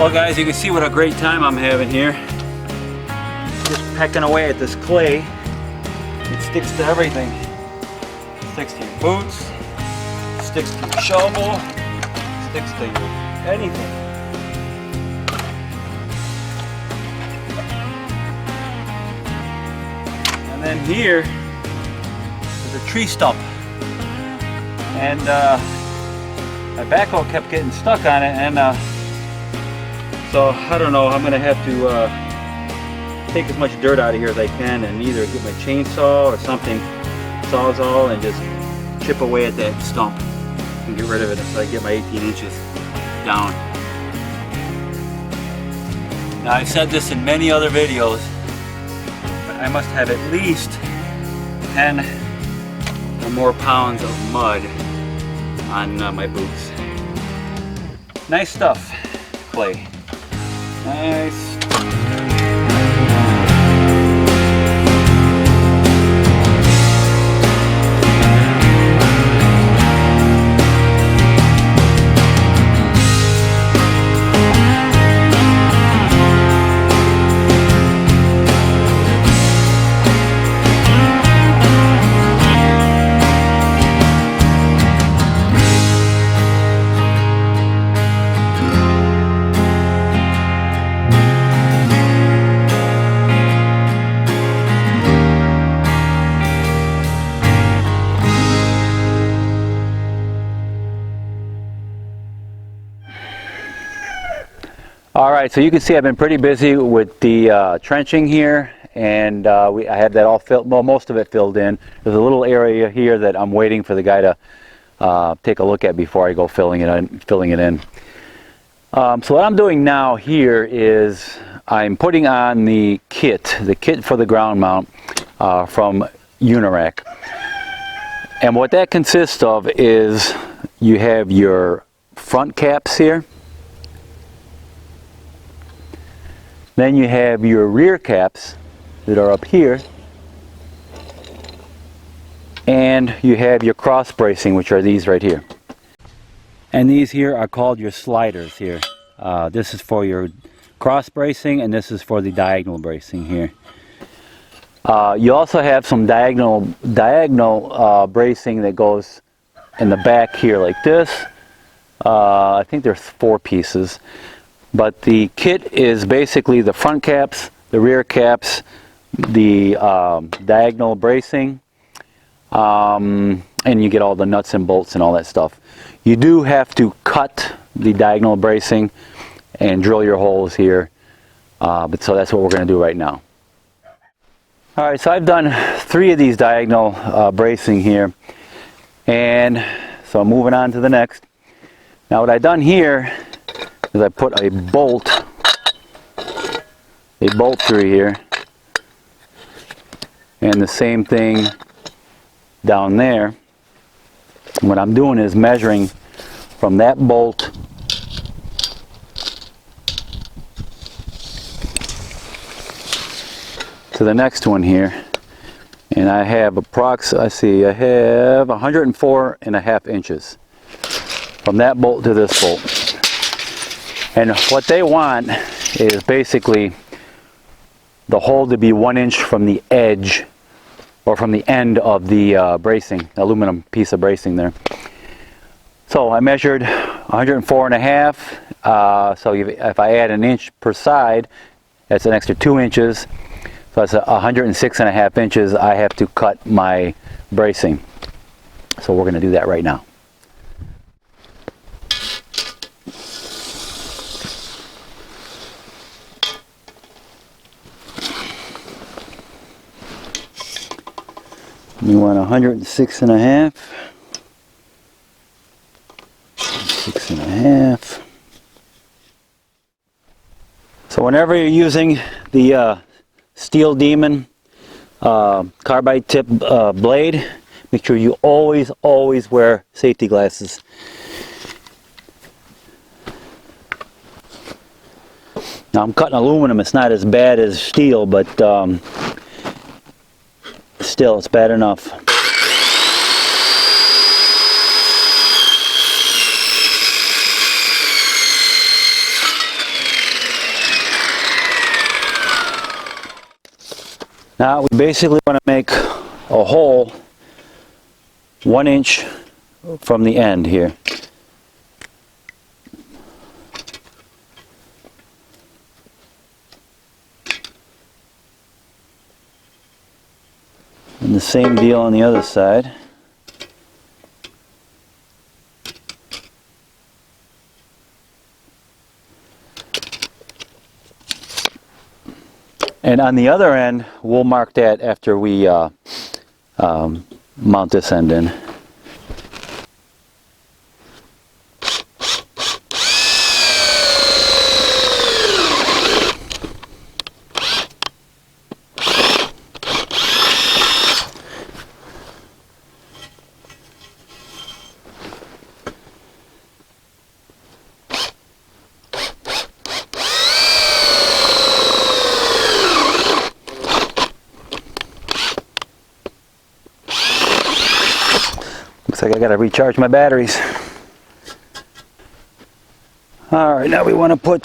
Well guys, you can see what a great time I'm having here. Just pecking away at this clay. It sticks to everything. It sticks to your boots, sticks to your shovel, sticks to your anything. And then here is a tree stump. And my backhoe kept getting stuck on it, and so I don't know, I'm gonna have to take as much dirt out of here as I can and either get my chainsaw or something, sawzall, and just chip away at that stump and get rid of it until I get my 18 inches down. Now I've said this in many other videos, but I must have at least 10 or more pounds of mud on my boots. Nice stuff, clay. Nice. Alright, so you can see I've been pretty busy with the trenching here, and I had that all filled, well, most of it filled in. There's a little area here that I'm waiting for the guy to take a look at before I go filling it in. So what I'm doing now here is I'm putting on the kit for the ground mount from Unirac. And what that consists of is you have your front caps here. Then you have your rear caps that are up here, and you have your cross bracing, which are these right here. And these here are called your sliders here. This is for your cross bracing, and this is for the diagonal bracing here. You also have some diagonal bracing that goes in the back here like this. I think there's 4 pieces. But the kit is basically the front caps, the rear caps, the diagonal bracing, and you get all the nuts and bolts and all that stuff. You do have to cut the diagonal bracing and drill your holes here, but so that's what we're going to do right now. Alright, so I've done 3 of these diagonal bracing here, and so I'm moving on to the next. Now what I've done here is I put a bolt through here, and the same thing down there. What I'm doing is measuring from that bolt to the next one here, and I have I have 104.5 inches from that bolt to this bolt. And what they want is basically the hole to be 1 inch from the edge, or from the end of the bracing, aluminum piece of bracing there. So I measured 104.5. So if I add 1 inch per side, that's an extra 2 inches. So that's 106.5 inches I have to cut my bracing. So we're going to do that right now. You want 106.5. 6.5. So whenever you're using the Steel Demon carbide tip blade, make sure you always wear safety glasses. Now I'm cutting aluminum. It's not as bad as steel, but still, it's bad enough. Now we basically want to make a hole 1 inch from the end here. And the same deal on the other side. And on the other end, we'll mark that after we mount this end in. Looks like I gotta recharge my batteries. Alright, now we want to put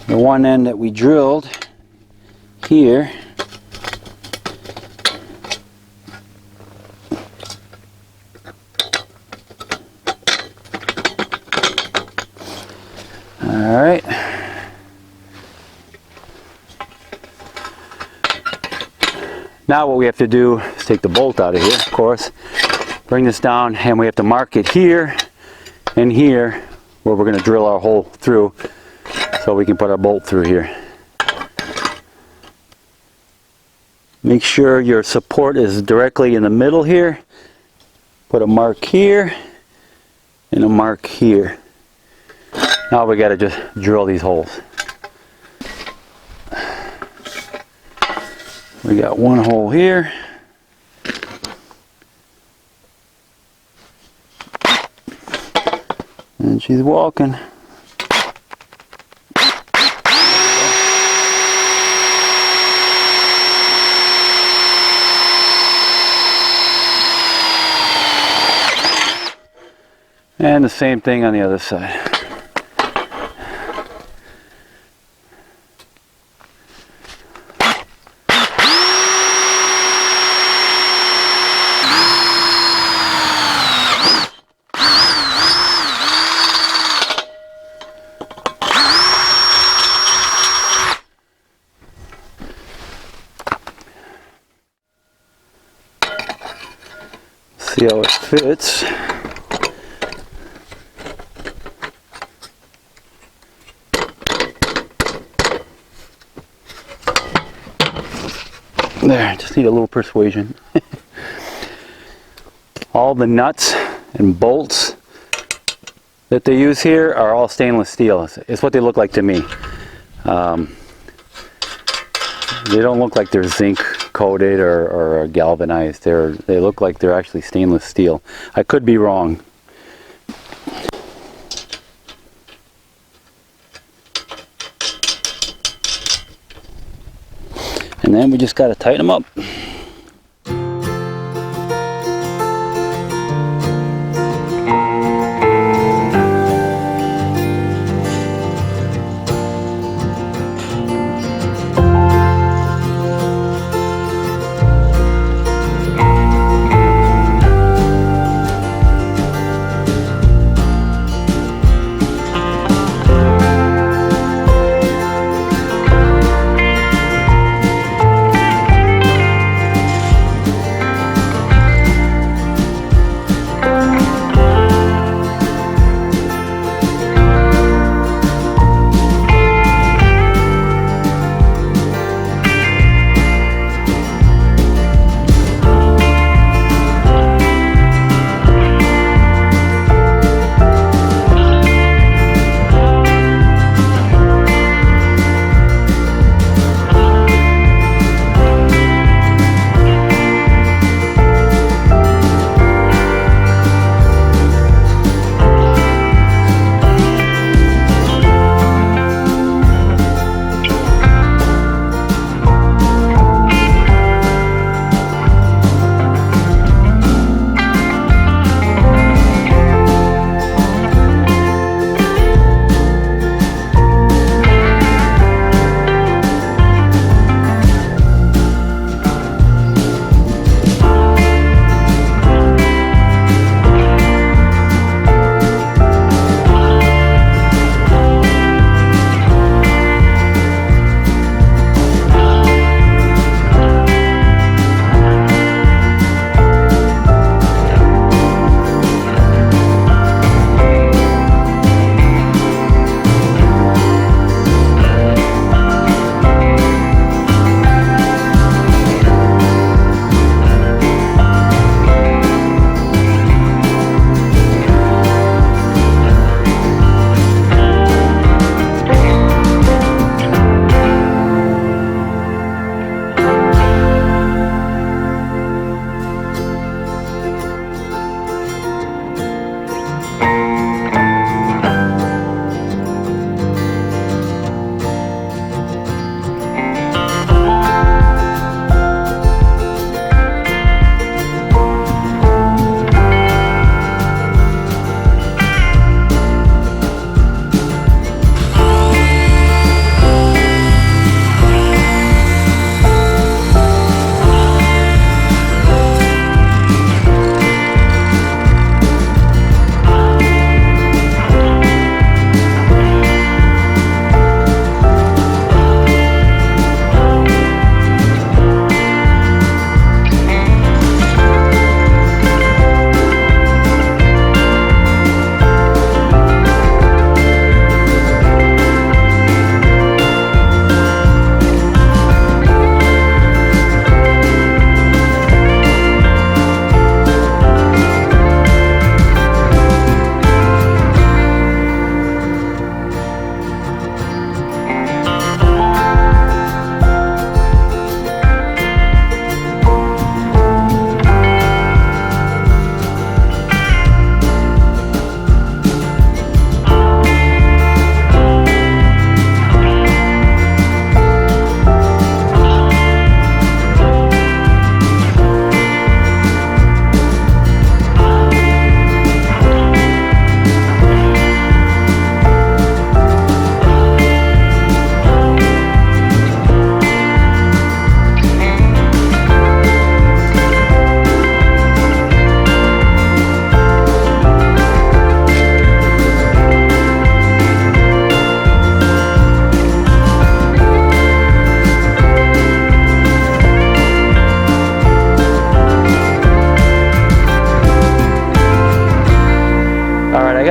the one end that we drilled here. Alright. Now what we have to do is take the bolt out of here, of course. Bring this down, and we have to mark it here and here where we're going to drill our hole through so we can put our bolt through here. Make sure your support is directly in the middle here. Put a mark here and a mark here. Now we got to just drill these holes. We got one hole here. And she's walking. And the same thing on the other side. See how it fits. There, just need a little persuasion. All the nuts and bolts that they use here are all stainless steel. It's what they look like to me. They don't look like they're zinc coated or galvanized. They look like they're actually stainless steel. I could be wrong. And then we just got to tighten them up.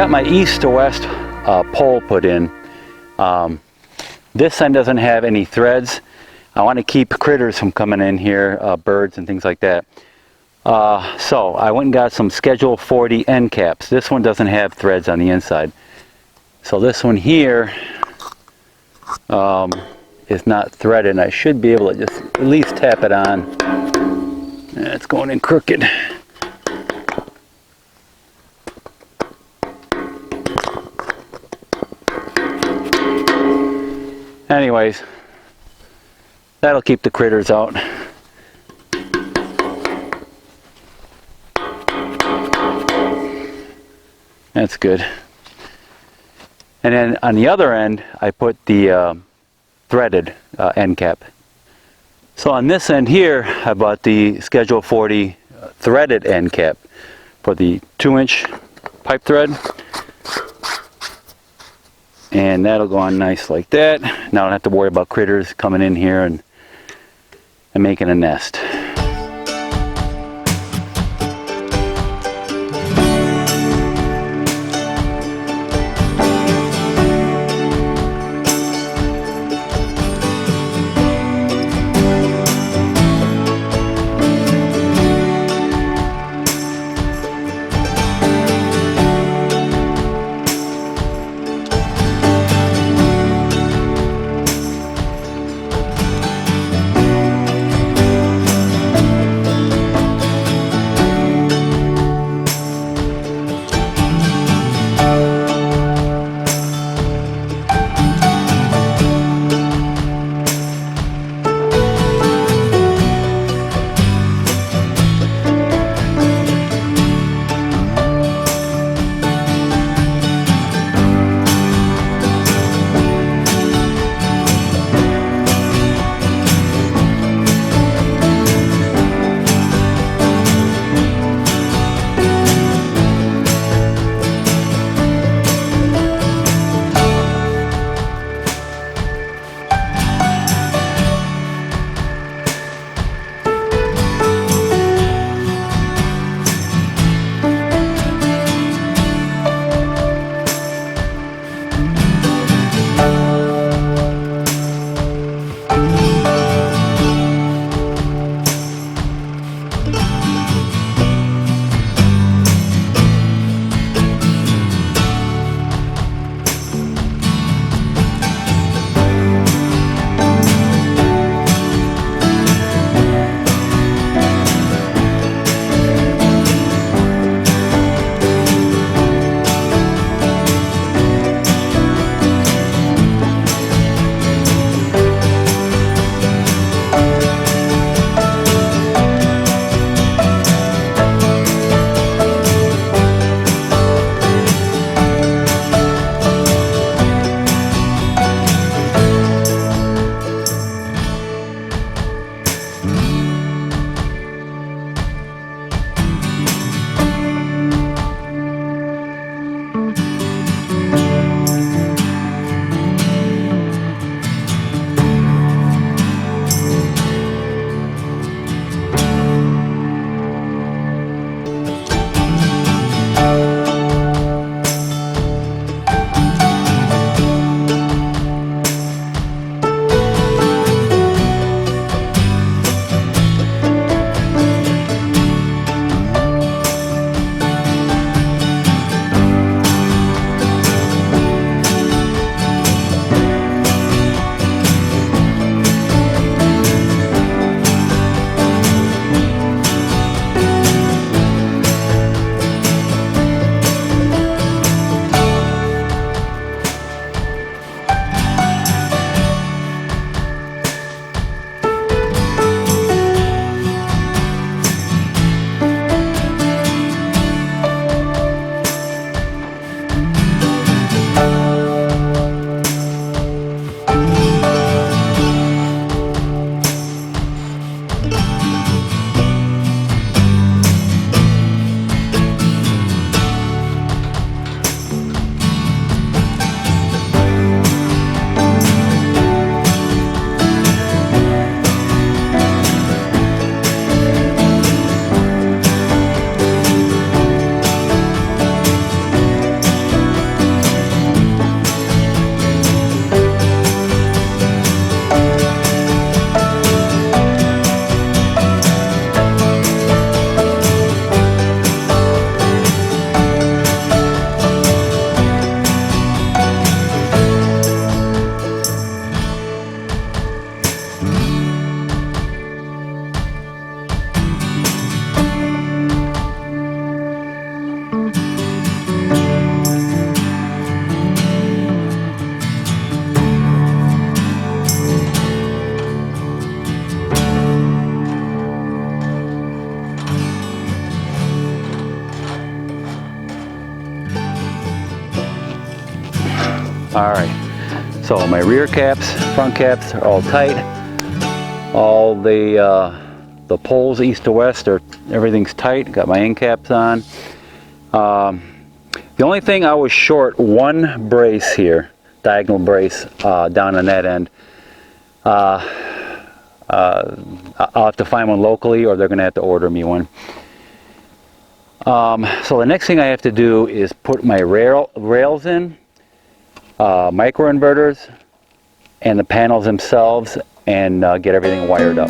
got my east to west pole put in. This end doesn't have any threads. I want to keep critters from coming in here, birds and things like that. So I went and got some Schedule 40 end caps. This one doesn't have threads on the inside. So this one here is not threaded, and I should be able to just at least tap it on. It's going in crooked. Anyways, that'll keep the critters out. That's good. And then on the other end, I put the threaded end cap. So on this end here, I bought the Schedule 40 threaded end cap for the 2-inch pipe thread. And that'll go on nice like that. Now I don't have to worry about critters coming in here and making a nest. Alright, so my rear caps, front caps are all tight. All the poles east to west everything's tight. Got my end caps on. The only thing I was short, one brace here, diagonal brace down on that end. I'll have to find one locally, or they're going to have to order me one. So the next thing I have to do is put my rails in, microinverters, and the panels themselves, and get everything wired up.